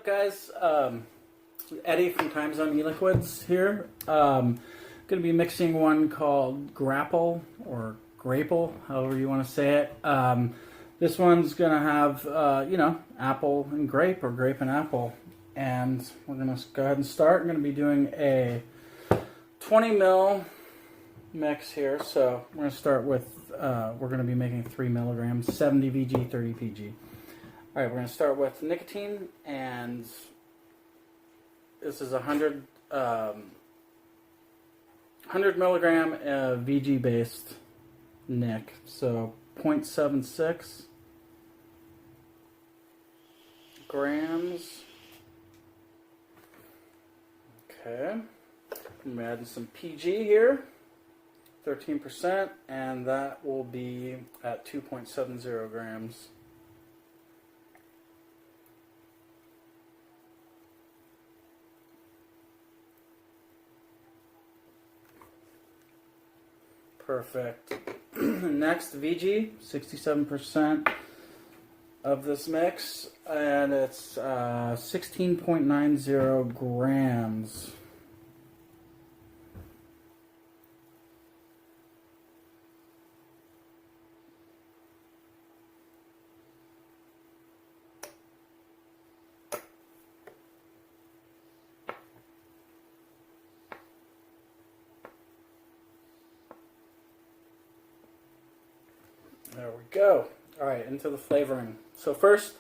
up, guys? Eddie from Time Zone E-Liquids here. Going to be mixing one called Grapple or Grapple, however you want to say it. This one's going to have, apple and grape or grape and apple. And we're going to go ahead and start. I'm going to be doing a 20 mil mix here. So we're going to start with, we're going to be making 3 milligrams, 70 VG, 30 PG. All right, we're going to start with nicotine, and this is 100 milligram VG based nic, so 0.76 grams. Okay, I'm adding some PG here, 13%, and that will be at 2.70 grams. Perfect. Next, VG, 67% of this mix, and it's 16.90 grams. There we go. All right, into the flavoring. So first,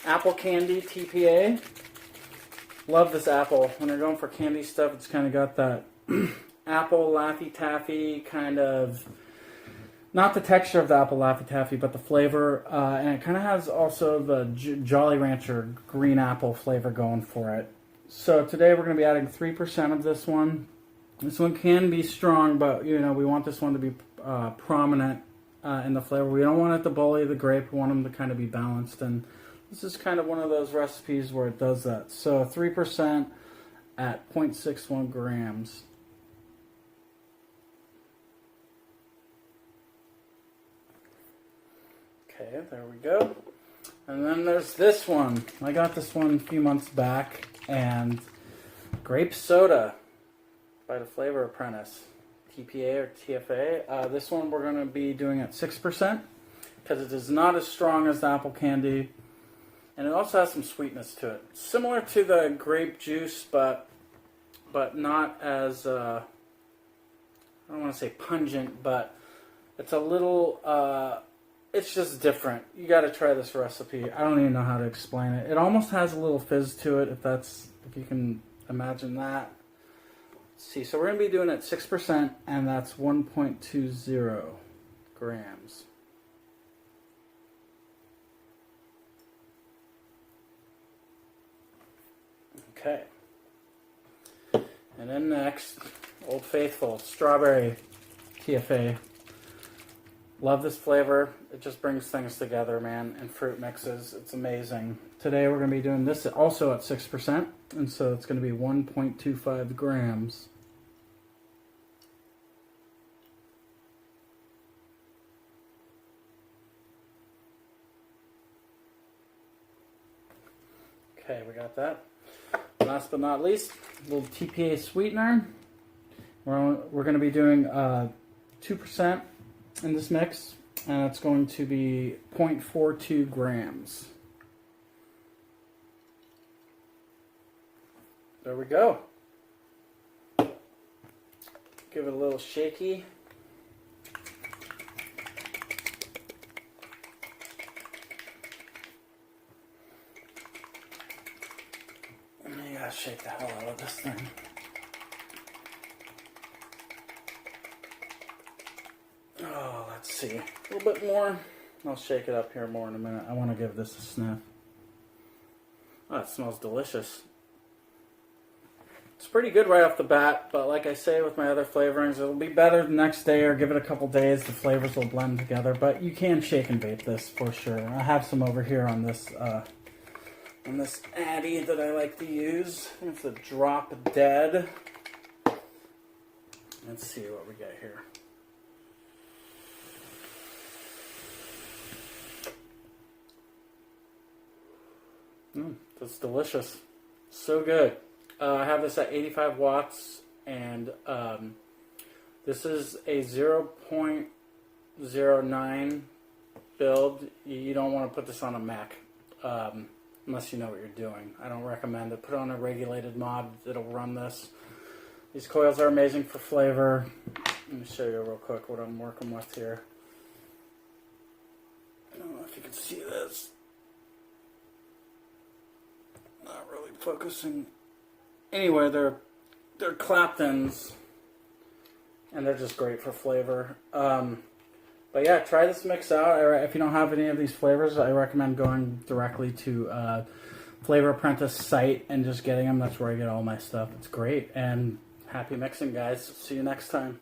apple candy TPA. Love this apple. When you're going for candy stuff, it's kind of got that apple Laffy Taffy kind of, not the texture of the apple Laffy Taffy, but the flavor. And it kind of has also the Jolly Rancher green apple flavor going for it. So today we're going to be adding 3% of this one. This one can be strong, but we want this one to be prominent in the flavor. We don't want it to bully the grape. We want them to kind of be balanced, and this is kind of one of those recipes where it does that. So 3% at 0.61 grams. Okay, there we go. And then there's this one. I got this one a few months back, and grape soda by the Flavor Apprentice. TPA or TFA. This one we're going to be doing at 6% because it is not as strong as the apple candy, and it also has some sweetness to it. Similar to the grape juice, but not as I don't want to say pungent, but it's a little it's just different. You got to try this recipe. I don't even know how to explain it. It almost has a little fizz to it, if you can imagine that. See, so we're going to be doing it 6%, and that's 1.20 grams. Okay. And then next, Old Faithful, strawberry TFA. Love this flavor. It just brings things together, man, and fruit mixes. It's amazing. Today we're going to be doing this also at 6%, and so it's going to be 1.25 grams. Okay, we got that. Last but not least, a little TPA sweetener. We're going to be doing 2% in this mix, and it's going to be 0.42 grams. There we go. Give it a little shaky. You gotta shake the hell out of this thing. Oh, let's see. A little bit more. I'll shake it up here more in a minute. I want to give this a sniff. Oh, it smells delicious. It's pretty good right off the bat, but like I say with my other flavorings, it'll be better the next day or give it a couple days. The flavors will blend together, but you can shake and vape this for sure. I have some over here on this Addy that I like to use. It's a Drop Dead. Let's see what we got here. That's delicious. So good. I have this at 85 watts, and this is a 0.09 build. You don't want to put this on a Mac unless you know what you're doing. I don't recommend it. Put it on a regulated mod. It'll run this. These coils are amazing for flavor. Let me show you real quick what I'm working with here. I don't know if you can see this. Not really focusing. Anyway, they're Claptons, and they're just great for flavor. But yeah, try this mix out. If you don't have any of these flavors, I recommend going directly to Flavor Apprentice site and just getting them. That's where I get all my stuff. It's great, and happy mixing, guys. See you next time.